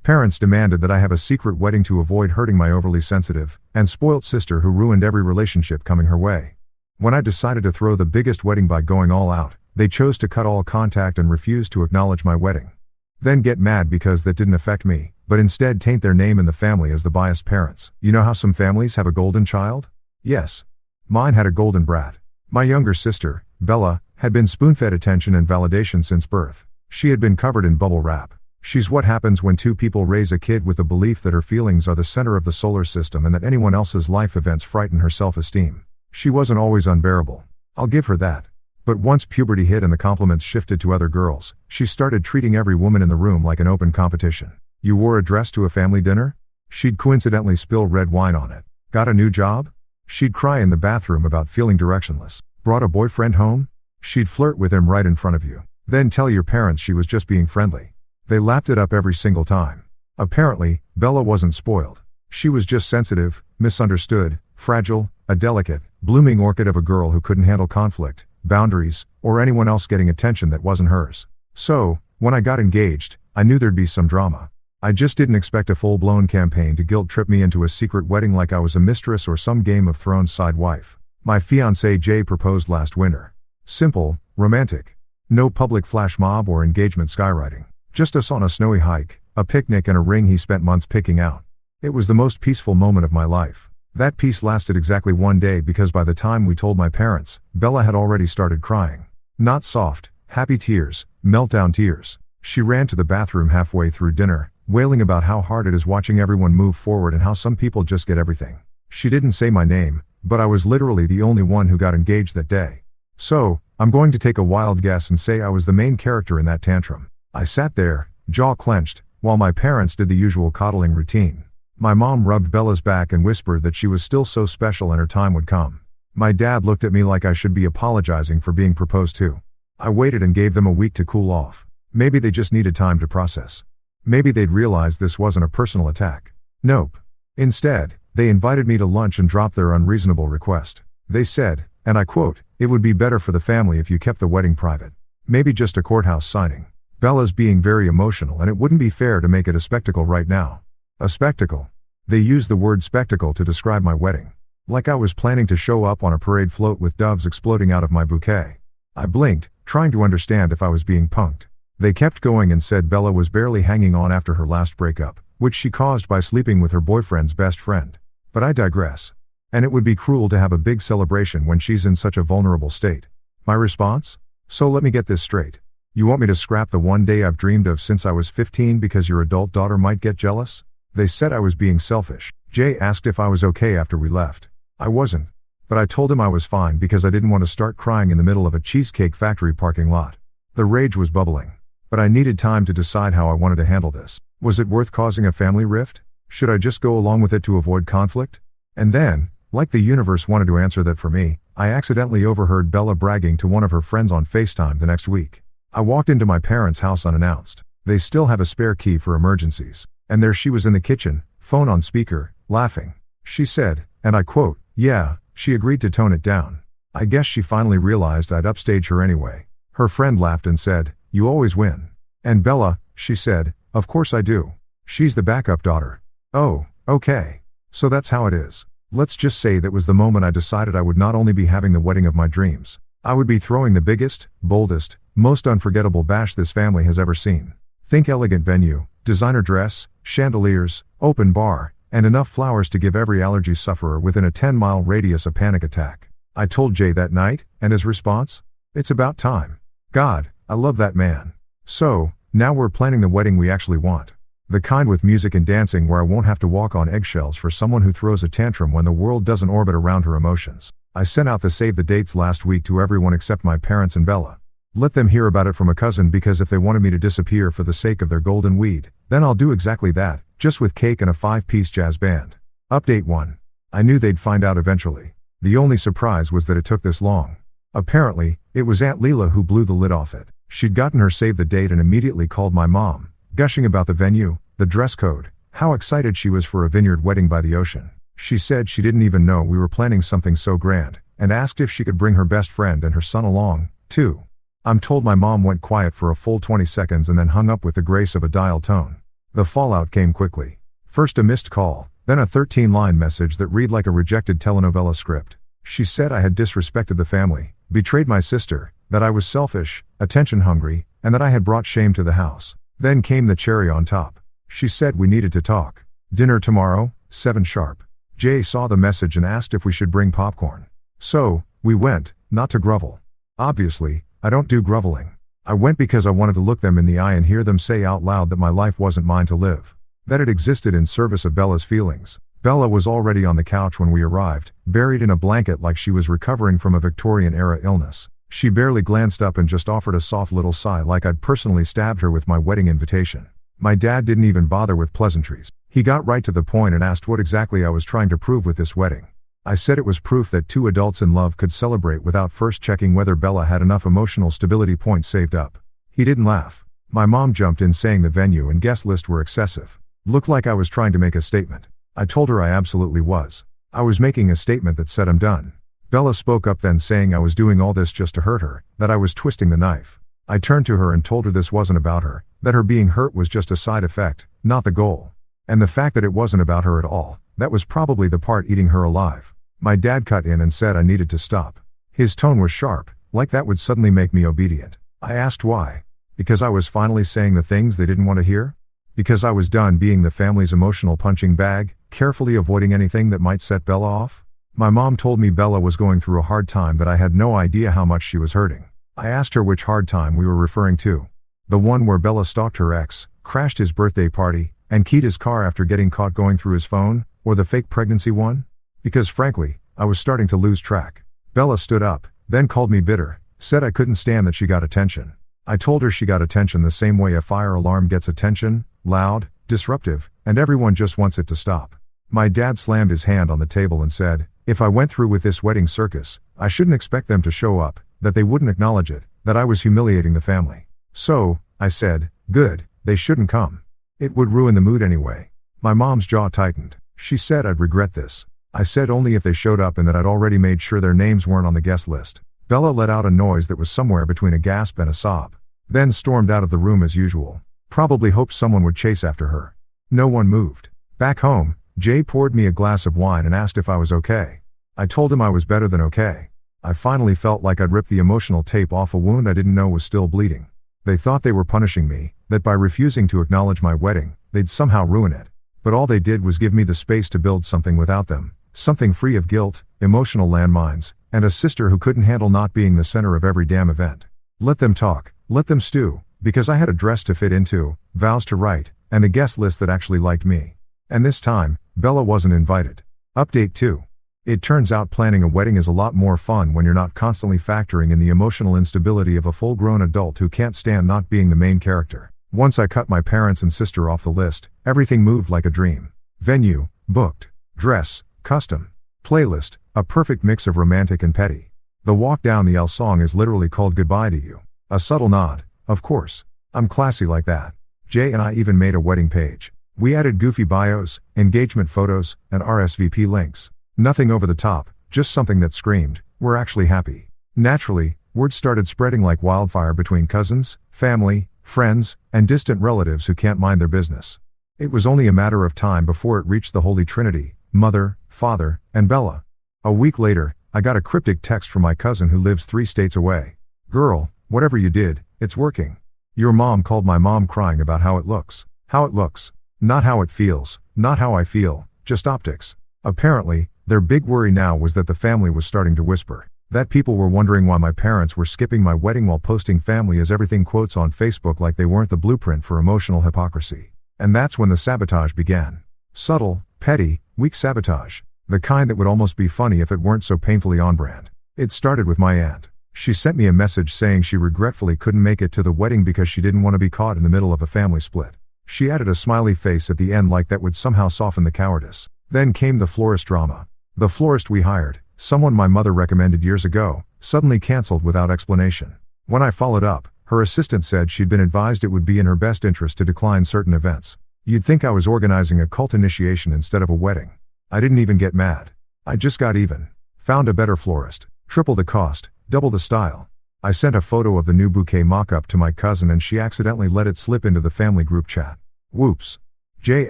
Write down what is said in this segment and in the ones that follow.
Parents demanded that I have a secret wedding to avoid hurting my overly sensitive and spoilt sister who ruined every relationship coming her way. When I decided to throw the biggest wedding by going all out, they chose to cut all contact and refuse to acknowledge my wedding. Then get mad because that didn't affect me, but instead taint their name in the family as the biased parents. You know how some families have a golden child? Yes. Mine had a golden brat. My younger sister, Bella, had been spoon-fed attention and validation since birth. She had been covered in bubble wrap. She's what happens when two people raise a kid with the belief that her feelings are the center of the solar system and that anyone else's life events frighten her self-esteem. She wasn't always unbearable. I'll give her that. But once puberty hit and the compliments shifted to other girls, she started treating every woman in the room like an open competition. You wore a dress to a family dinner? She'd coincidentally spill red wine on it. Got a new job? She'd cry in the bathroom about feeling directionless. Brought a boyfriend home? She'd flirt with him right in front of you. Then tell your parents she was just being friendly. They lapped it up every single time. Apparently, Bella wasn't spoiled. She was just sensitive, misunderstood, fragile, a delicate, blooming orchid of a girl who couldn't handle conflict, boundaries, or anyone else getting attention that wasn't hers. So, when I got engaged, I knew there'd be some drama. I just didn't expect a full-blown campaign to guilt-trip me into a secret wedding like I was a mistress or some Game of Thrones side wife. My fiancé Jay proposed last winter. Simple, romantic. No public flash mob or engagement skywriting. Just us on a snowy hike, a picnic and a ring he spent months picking out. It was the most peaceful moment of my life. That peace lasted exactly one day because by the time we told my parents, Bella had already started crying. Not soft, happy tears, meltdown tears. She ran to the bathroom halfway through dinner, wailing about how hard it is watching everyone move forward and how some people just get everything. She didn't say my name, but I was literally the only one who got engaged that day. So, I'm going to take a wild guess and say I was the main character in that tantrum. I sat there, jaw clenched, while my parents did the usual coddling routine. My mom rubbed Bella's back and whispered that she was still so special and her time would come. My dad looked at me like I should be apologizing for being proposed to. I waited and gave them a week to cool off. Maybe they just needed time to process. Maybe they'd realize this wasn't a personal attack. Nope. Instead, they invited me to lunch and dropped their unreasonable request. They said, and I quote, "It would be better for the family if you kept the wedding private. Maybe just a courthouse signing. Bella's being very emotional and it wouldn't be fair to make it a spectacle right now." A spectacle. They used the word spectacle to describe my wedding. Like I was planning to show up on a parade float with doves exploding out of my bouquet. I blinked, trying to understand if I was being punked. They kept going and said Bella was barely hanging on after her last breakup, which she caused by sleeping with her boyfriend's best friend. But I digress. And it would be cruel to have a big celebration when she's in such a vulnerable state. My response? So let me get this straight. You want me to scrap the one day I've dreamed of since I was 15 because your adult daughter might get jealous? They said I was being selfish. Jay asked if I was okay after we left. I wasn't. But I told him I was fine because I didn't want to start crying in the middle of a Cheesecake Factory parking lot. The rage was bubbling. But I needed time to decide how I wanted to handle this. Was it worth causing a family rift? Should I just go along with it to avoid conflict? And then, like the universe wanted to answer that for me, I accidentally overheard Bella bragging to one of her friends on FaceTime the next week. I walked into my parents' house unannounced. They still have a spare key for emergencies. And there she was in the kitchen, phone on speaker, laughing. She said, and I quote, "Yeah," she agreed to tone it down. I guess she finally realized I'd upstage her anyway. Her friend laughed and said, "You always win." And Bella, she said, "Of course I do. She's the backup daughter." Oh, okay. So that's how it is. Let's just say that was the moment I decided I would not only be having the wedding of my dreams, I would be throwing the biggest, boldest, most unforgettable bash this family has ever seen. Think elegant venue, designer dress, chandeliers, open bar, and enough flowers to give every allergy sufferer within a 10-mile radius a panic attack. I told Jay that night, and his response? "It's about time. God, I love that man." So, now we're planning the wedding we actually want. The kind with music and dancing where I won't have to walk on eggshells for someone who throws a tantrum when the world doesn't orbit around her emotions. I sent out the save the dates last week to everyone except my parents and Bella. Let them hear about it from a cousin because if they wanted me to disappear for the sake of their golden weed, then I'll do exactly that, just with cake and a 5-piece jazz band. Update 1. I knew they'd find out eventually. The only surprise was that it took this long. Apparently, it was Aunt Leela who blew the lid off it. She'd gotten her save the date and immediately called my mom, gushing about the venue, the dress code, how excited she was for a vineyard wedding by the ocean. She said she didn't even know we were planning something so grand, and asked if she could bring her best friend and her son along, too. I'm told my mom went quiet for a full 20 seconds and then hung up with the grace of a dial tone. The fallout came quickly. First a missed call, then a 13-line message that read like a rejected telenovela script. She said I had disrespected the family, betrayed my sister, that I was selfish, attention-hungry, and that I had brought shame to the house. Then came the cherry on top. She said we needed to talk. Dinner tomorrow, 7 sharp. Jay saw the message and asked if we should bring popcorn. So, we went, not to grovel. Obviously, I don't do groveling. I went because I wanted to look them in the eye and hear them say out loud that my life wasn't mine to live. That it existed in service of Bella's feelings. Bella was already on the couch when we arrived, buried in a blanket like she was recovering from a Victorian-era illness. She barely glanced up and just offered a soft little sigh like I'd personally stabbed her with my wedding invitation. My dad didn't even bother with pleasantries. He got right to the point and asked what exactly I was trying to prove with this wedding. I said it was proof that 2 adults in love could celebrate without first checking whether Bella had enough emotional stability points saved up. He didn't laugh. My mom jumped in saying the venue and guest list were excessive. Looked like I was trying to make a statement. I told her I absolutely was. I was making a statement that said I'm done. Bella spoke up then saying I was doing all this just to hurt her, that I was twisting the knife. I turned to her and told her this wasn't about her, that her being hurt was just a side effect, not the goal. And the fact that it wasn't about her at all, that was probably the part eating her alive. My dad cut in and said I needed to stop. His tone was sharp, like that would suddenly make me obedient. I asked why. Because I was finally saying the things they didn't want to hear? Because I was done being the family's emotional punching bag, carefully avoiding anything that might set Bella off? My mom told me Bella was going through a hard time that I had no idea how much she was hurting. I asked her which hard time we were referring to. The one where Bella stalked her ex, crashed his birthday party, and keyed his car after getting caught going through his phone, or the fake pregnancy one? Because frankly, I was starting to lose track. Bella stood up, then called me bitter, said I couldn't stand that she got attention. I told her she got attention the same way a fire alarm gets attention, loud, disruptive, and everyone just wants it to stop. My dad slammed his hand on the table and said, if I went through with this wedding circus, I shouldn't expect them to show up, that they wouldn't acknowledge it, that I was humiliating the family. So, I said, good, they shouldn't come. It would ruin the mood anyway. My mom's jaw tightened. She said I'd regret this. I said only if they showed up and that I'd already made sure their names weren't on the guest list. Bella let out a noise that was somewhere between a gasp and a sob. Then stormed out of the room as usual. Probably hoped someone would chase after her. No one moved. Back home, Jay poured me a glass of wine and asked if I was okay. I told him I was better than okay. I finally felt like I'd ripped the emotional tape off a wound I didn't know was still bleeding. They thought they were punishing me, that by refusing to acknowledge my wedding, they'd somehow ruin it. But all they did was give me the space to build something without them. Something free of guilt, emotional landmines, and a sister who couldn't handle not being the center of every damn event. Let them talk, let them stew, because I had a dress to fit into, vows to write, and a guest list that actually liked me. And this time, Bella wasn't invited. Update 2. It turns out planning a wedding is a lot more fun when you're not constantly factoring in the emotional instability of a full-grown adult who can't stand not being the main character. Once I cut my parents and sister off the list, everything moved like a dream. Venue, booked. Dress, custom. Playlist, a perfect mix of romantic and petty. The walk down the aisle song is literally called Goodbye to You. A subtle nod, of course. I'm classy like that. Jay and I even made a wedding page. We added goofy bios, engagement photos, and RSVP links. Nothing over the top, just something that screamed, we're actually happy. Naturally, word started spreading like wildfire between cousins, family, friends, and distant relatives who can't mind their business. It was only a matter of time before it reached the Holy Trinity, mother, father, and Bella. A week later, I got a cryptic text from my cousin who lives 3 states away. Girl, whatever you did, it's working. Your mom called my mom crying about how it looks. How it looks. Not how it feels, not how I feel, just optics. Apparently, their big worry now was that the family was starting to whisper. That people were wondering why my parents were skipping my wedding while posting family as everything quotes on Facebook like they weren't the blueprint for emotional hypocrisy. And that's when the sabotage began. Subtle, petty, weak sabotage. The kind that would almost be funny if it weren't so painfully on brand. It started with my aunt. She sent me a message saying she regretfully couldn't make it to the wedding because she didn't want to be caught in the middle of a family split. She added a smiley face at the end like that would somehow soften the cowardice. Then came the florist drama. The florist we hired, someone my mother recommended years ago, suddenly canceled without explanation. When I followed up, her assistant said she'd been advised it would be in her best interest to decline certain events. You'd think I was organizing a cult initiation instead of a wedding. I didn't even get mad. I just got even. Found a better florist. Triple the cost, double the style. I sent a photo of the new bouquet mock-up to my cousin and she accidentally let it slip into the family group chat. Whoops. Jay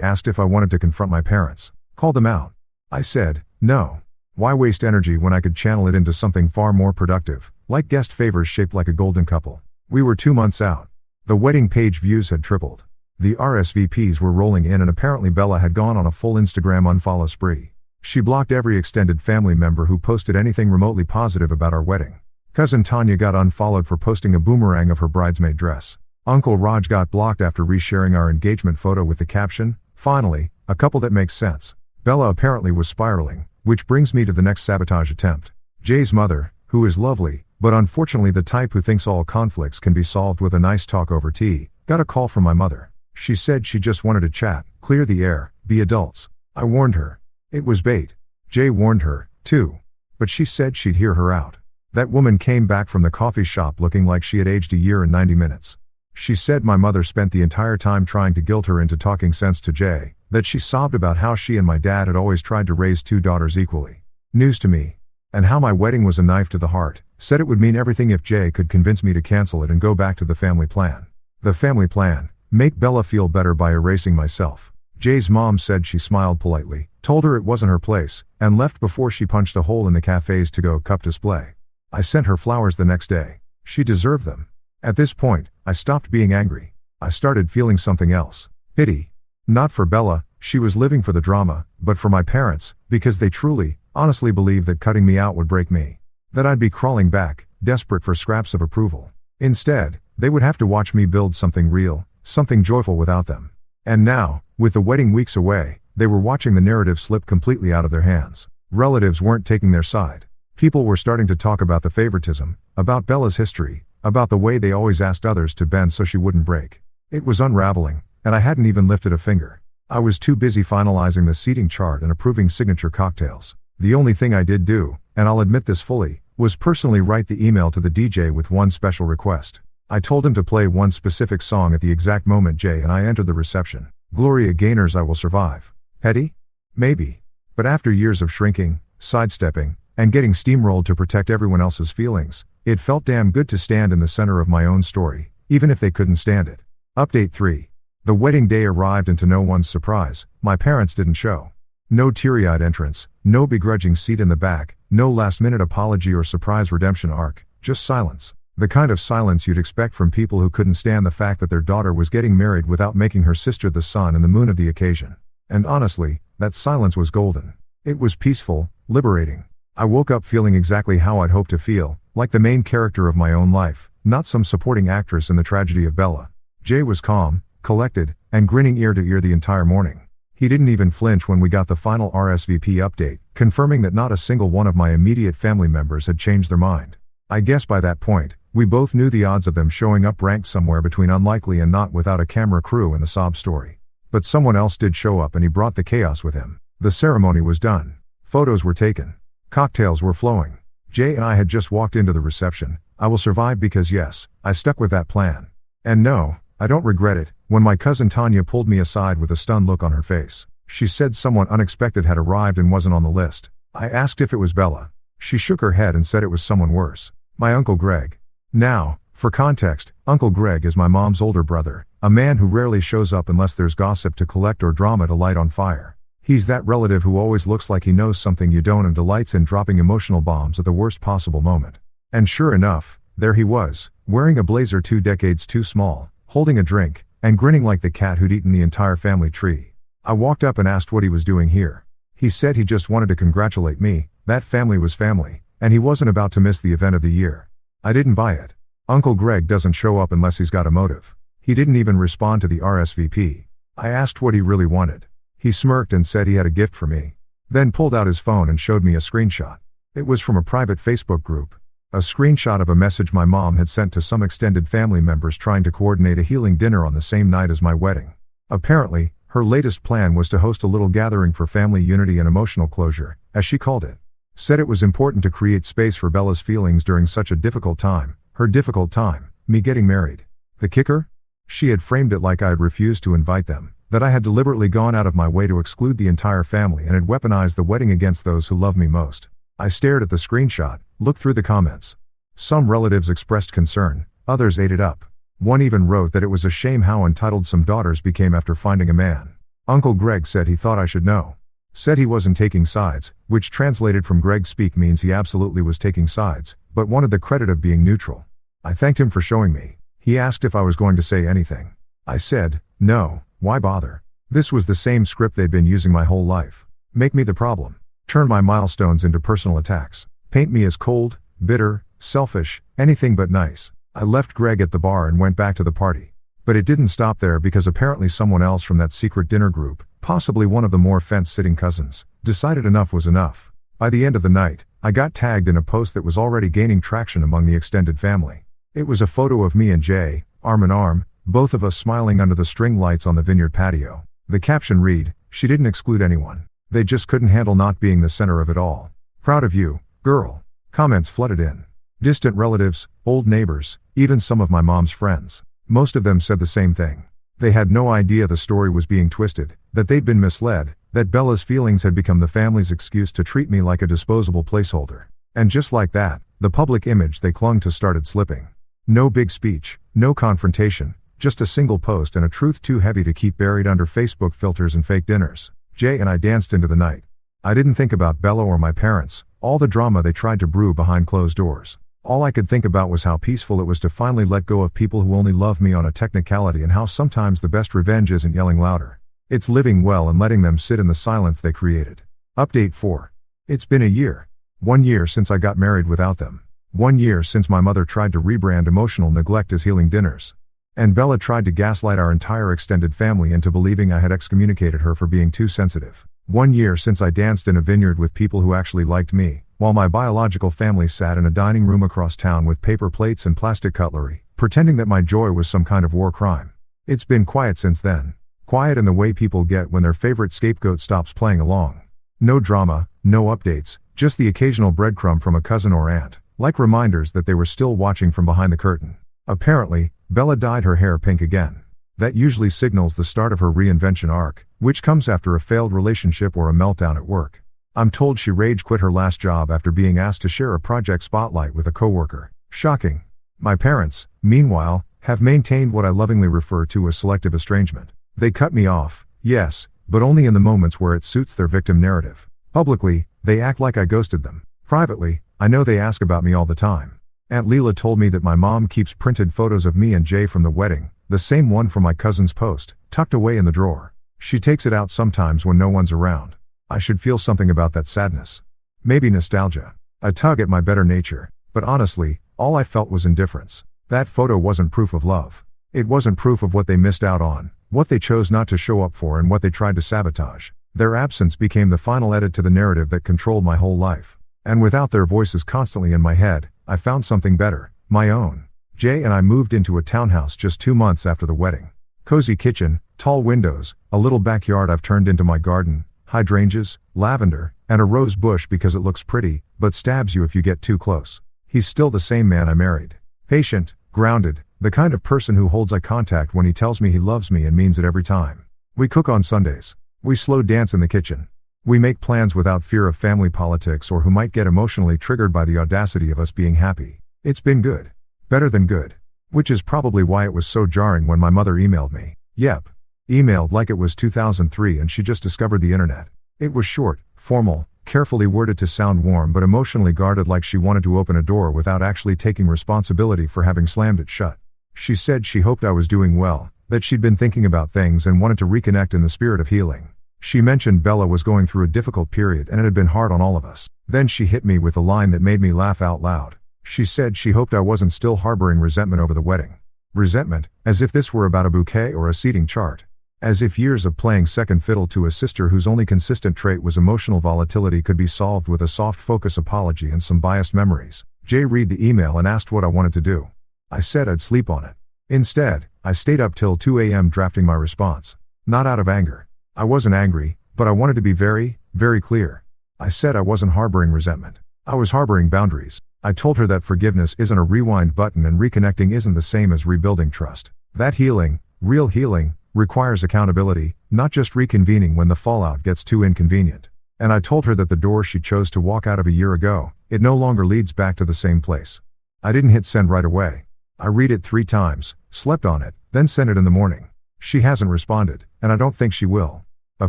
asked if I wanted to confront my parents. Call them out. I said, no. Why waste energy when I could channel it into something far more productive, like guest favors shaped like a golden couple. We were 2 months out. The wedding page views had tripled. The RSVPs were rolling in and apparently Bella had gone on a full Instagram unfollow spree. She blocked every extended family member who posted anything remotely positive about our wedding. Cousin Tanya got unfollowed for posting a boomerang of her bridesmaid dress. Uncle Raj got blocked after resharing our engagement photo with the caption, "Finally, a couple that makes sense." Bella apparently was spiraling, which brings me to the next sabotage attempt. Jay's mother, who is lovely, but unfortunately the type who thinks all conflicts can be solved with a nice talk over tea, got a call from my mother. She said she just wanted to chat, clear the air, be adults. I warned her. It was bait. Jay warned her, too. But she said she'd hear her out. That woman came back from the coffee shop looking like she had aged a year and 90 minutes. She said my mother spent the entire time trying to guilt her into talking sense to Jay, that she sobbed about how she and my dad had always tried to raise 2 daughters equally. News to me. And how my wedding was a knife to the heart, said it would mean everything if Jay could convince me to cancel it and go back to the family plan. The family plan: make Bella feel better by erasing myself. Jay's mom said she smiled politely, told her it wasn't her place, and left before she punched a hole in the cafe's to-go cup display. I sent her flowers the next day. She deserved them. At this point, I stopped being angry. I started feeling something else. Pity. Not for Bella, she was living for the drama, but for my parents, because they truly, honestly believed that cutting me out would break me. That I'd be crawling back, desperate for scraps of approval. Instead, they would have to watch me build something real, something joyful without them. And now, with the wedding weeks away, they were watching the narrative slip completely out of their hands. Relatives weren't taking their side. People were starting to talk about the favoritism, about Bella's history, about the way they always asked others to bend so she wouldn't break. It was unraveling, and I hadn't even lifted a finger. I was too busy finalizing the seating chart and approving signature cocktails. The only thing I did do, and I'll admit this fully, was personally write the email to the DJ with one special request. I told him to play one specific song at the exact moment Jay and I entered the reception. Gloria Gaynor's I Will Survive. Petty? Maybe. But after years of shrinking, sidestepping, and getting steamrolled to protect everyone else's feelings, it felt damn good to stand in the center of my own story, even if they couldn't stand it. Update 3. The wedding day arrived and to no one's surprise, my parents didn't show. No teary-eyed entrance, no begrudging seat in the back, no last-minute apology or surprise redemption arc, just silence. The kind of silence you'd expect from people who couldn't stand the fact that their daughter was getting married without making her sister the sun and the moon of the occasion. And honestly, that silence was golden. It was peaceful, liberating. I woke up feeling exactly how I'd hoped to feel, like the main character of my own life, not some supporting actress in the tragedy of Bella. Jay was calm, collected, and grinning ear to ear the entire morning. He didn't even flinch when we got the final RSVP update, confirming that not a single one of my immediate family members had changed their mind. I guess by that point, we both knew the odds of them showing up ranked somewhere between unlikely and not without a camera crew in the sob story. But someone else did show up and he brought the chaos with him. The ceremony was done. Photos were taken. Cocktails were flowing. Jay and I had just walked into the reception. I will survive because yes, I stuck with that plan. And no, I don't regret it. When my cousin Tanya pulled me aside with a stunned look on her face, she said someone unexpected had arrived and wasn't on the list. I asked if it was Bella. She shook her head and said it was someone worse. My Uncle Greg. Now, for context, Uncle Greg is my mom's older brother, a man who rarely shows up unless there's gossip to collect or drama to light on fire. He's that relative who always looks like he knows something you don't and delights in dropping emotional bombs at the worst possible moment. And sure enough, there he was, wearing a blazer 2 decades too small, holding a drink, and grinning like the cat who'd eaten the entire family tree. I walked up and asked what he was doing here. He said he just wanted to congratulate me, that family was family, and he wasn't about to miss the event of the year. I didn't buy it. Uncle Greg doesn't show up unless he's got a motive. He didn't even respond to the RSVP. I asked what he really wanted. He smirked and said he had a gift for me. Then pulled out his phone and showed me a screenshot. It was from a private Facebook group. A screenshot of a message my mom had sent to some extended family members trying to coordinate a healing dinner on the same night as my wedding. Apparently, her latest plan was to host a little gathering for family unity and emotional closure, as she called it. Said it was important to create space for Bella's feelings during such a difficult time, her difficult time, me getting married. The kicker? She had framed it like I had refused to invite them, that I had deliberately gone out of my way to exclude the entire family and had weaponized the wedding against those who love me most. I stared at the screenshot, looked through the comments. Some relatives expressed concern, others ate it up. One even wrote that it was a shame how entitled some daughters became after finding a man. Uncle Greg said he thought I should know. Said he wasn't taking sides, which translated from Greg speak means he absolutely was taking sides, but wanted the credit of being neutral. I thanked him for showing me. He asked if I was going to say anything. I said, no, why bother? This was the same script they'd been using my whole life. Make me the problem. Turn my milestones into personal attacks. Paint me as cold, bitter, selfish, anything but nice. I left Greg at the bar and went back to the party. But it didn't stop there because apparently someone else from that secret dinner group, possibly one of the more fence-sitting cousins, decided enough was enough. By the end of the night, I got tagged in a post that was already gaining traction among the extended family. It was a photo of me and Jay, arm in arm, both of us smiling under the string lights on the vineyard patio. The caption read, "She didn't exclude anyone. They just couldn't handle not being the center of it all. Proud of you, girl." Comments flooded in. Distant relatives, old neighbors, even some of my mom's friends. Most of them said the same thing. They had no idea the story was being twisted, that they'd been misled, that Bella's feelings had become the family's excuse to treat me like a disposable placeholder. And just like that, the public image they clung to started slipping. No big speech, no confrontation, just a single post and a truth too heavy to keep buried under Facebook filters and fake dinners. Jay and I danced into the night. I didn't think about Bella or my parents, all the drama they tried to brew behind closed doors. All I could think about was how peaceful it was to finally let go of people who only love me on a technicality, and how sometimes the best revenge isn't yelling louder. It's living well and letting them sit in the silence they created. Update 4. It's been a year. 1 year since I got married without them. 1 year since my mother tried to rebrand emotional neglect as healing dinners. And Bella tried to gaslight our entire extended family into believing I had excommunicated her for being too sensitive. 1 year since I danced in a vineyard with people who actually liked me, while my biological family sat in a dining room across town with paper plates and plastic cutlery, pretending that my joy was some kind of war crime. It's been quiet since then. Quiet in the way people get when their favorite scapegoat stops playing along. No drama, no updates, just the occasional breadcrumb from a cousin or aunt, like reminders that they were still watching from behind the curtain. Apparently, Bella dyed her hair pink again. That usually signals the start of her reinvention arc, which comes after a failed relationship or a meltdown at work. I'm told she rage quit her last job after being asked to share a project spotlight with a coworker. Shocking. My parents, meanwhile, have maintained what I lovingly refer to as selective estrangement. They cut me off, yes, but only in the moments where it suits their victim narrative. Publicly, they act like I ghosted them. Privately, I know they ask about me all the time. Aunt Leela told me that my mom keeps printed photos of me and Jay from the wedding, the same one from my cousin's post, tucked away in the drawer. She takes it out sometimes when no one's around. I should feel something about that sadness. Maybe nostalgia. A tug at my better nature, but honestly, all I felt was indifference. That photo wasn't proof of love. It wasn't proof of what they missed out on, what they chose not to show up for, and what they tried to sabotage. Their absence became the final edit to the narrative that controlled my whole life. And without their voices constantly in my head, I found something better, my own. Jay and I moved into a townhouse just 2 months after the wedding. Cozy kitchen, tall windows, a little backyard I've turned into my garden, hydrangeas, lavender, and a rose bush because it looks pretty, but stabs you if you get too close. He's still the same man I married. Patient, grounded, the kind of person who holds eye contact when he tells me he loves me and means it every time. We cook on Sundays. We slow dance in the kitchen. We make plans without fear of family politics or who might get emotionally triggered by the audacity of us being happy. It's been good. Better than good. Which is probably why it was so jarring when my mother emailed me. Yep. Emailed like it was 2003 and she just discovered the internet. It was short, formal, carefully worded to sound warm but emotionally guarded, like she wanted to open a door without actually taking responsibility for having slammed it shut. She said she hoped I was doing well, that she'd been thinking about things and wanted to reconnect in the spirit of healing. She mentioned Bella was going through a difficult period and it had been hard on all of us. Then she hit me with a line that made me laugh out loud. She said she hoped I wasn't still harboring resentment over the wedding. Resentment, as if this were about a bouquet or a seating chart. As if years of playing second fiddle to a sister whose only consistent trait was emotional volatility could be solved with a soft focus apology and some biased memories. Jay read the email and asked what I wanted to do. I said I'd sleep on it. Instead, I stayed up till 2 a.m. drafting my response. Not out of anger. I wasn't angry, but I wanted to be very, very clear. I said I wasn't harboring resentment. I was harboring boundaries. I told her that forgiveness isn't a rewind button and reconnecting isn't the same as rebuilding trust. That healing, real healing, requires accountability, not just reconvening when the fallout gets too inconvenient. And I told her that the door she chose to walk out of a year ago, it no longer leads back to the same place. I didn't hit send right away. I read it 3 times, slept on it, then sent it in the morning. She hasn't responded, and I don't think she will. A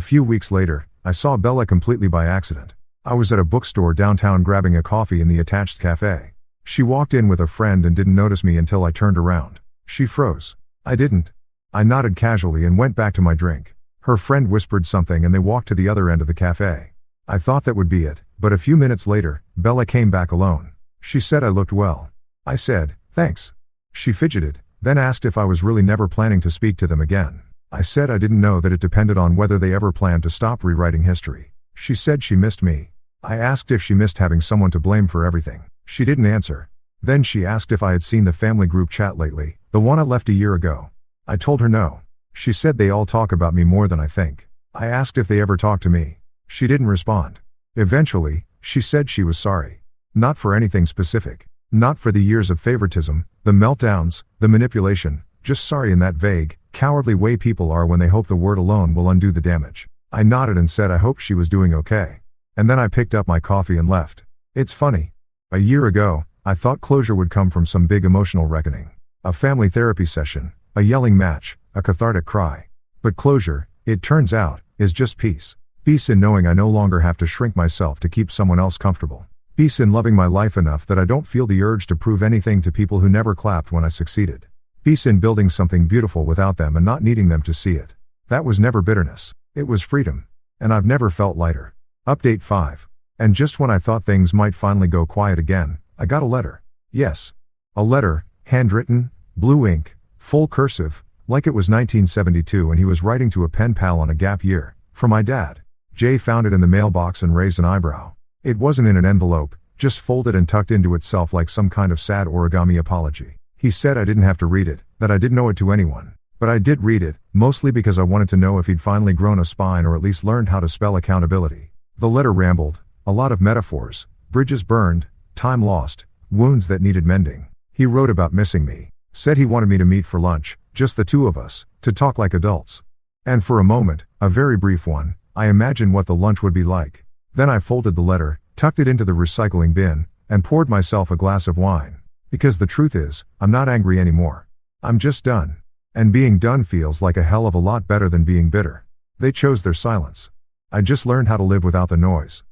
few weeks later, I saw Bella completely by accident. I was at a bookstore downtown grabbing a coffee in the attached cafe. She walked in with a friend and didn't notice me until I turned around. She froze. I didn't. I nodded casually and went back to my drink. Her friend whispered something and they walked to the other end of the cafe. I thought that would be it, but a few minutes later, Bella came back alone. She said I looked well. I said, thanks. She fidgeted, then asked if I was really never planning to speak to them again. I said I didn't know, that it depended on whether they ever planned to stop rewriting history. She said she missed me. I asked if she missed having someone to blame for everything. She didn't answer. Then she asked if I had seen the family group chat lately, the one I left a year ago. I told her no. She said they all talk about me more than I think. I asked if they ever talk to me. She didn't respond. Eventually, she said she was sorry. Not for anything specific. Not for the years of favoritism, the meltdowns, the manipulation, just sorry in that vague, cowardly way people are when they hope the word alone will undo the damage. I nodded and said I hoped she was doing okay. And then I picked up my coffee and left. It's funny. A year ago, I thought closure would come from some big emotional reckoning. A family therapy session, a yelling match, a cathartic cry. But closure, it turns out, is just peace. Peace in knowing I no longer have to shrink myself to keep someone else comfortable. Peace in loving my life enough that I don't feel the urge to prove anything to people who never clapped when I succeeded. Peace in building something beautiful without them and not needing them to see it. That was never bitterness. It was freedom. And I've never felt lighter. Update 5. And just when I thought things might finally go quiet again, I got a letter. Yes. A letter, handwritten, blue ink, full cursive, like it was 1972 and he was writing to a pen pal on a gap year, from my dad. Jay found it in the mailbox and raised an eyebrow. It wasn't in an envelope, just folded and tucked into itself like some kind of sad origami apology. He said I didn't have to read it, that I didn't owe it to anyone. But I did read it, mostly because I wanted to know if he'd finally grown a spine or at least learned how to spell accountability. The letter rambled, a lot of metaphors, bridges burned, time lost, wounds that needed mending. He wrote about missing me, said he wanted me to meet for lunch, just the two of us, to talk like adults. And for a moment, a very brief one, I imagined what the lunch would be like. Then I folded the letter, tucked it into the recycling bin, and poured myself a glass of wine. Because the truth is, I'm not angry anymore. I'm just done. And being done feels like a hell of a lot better than being bitter. They chose their silence. I just learned how to live without the noise.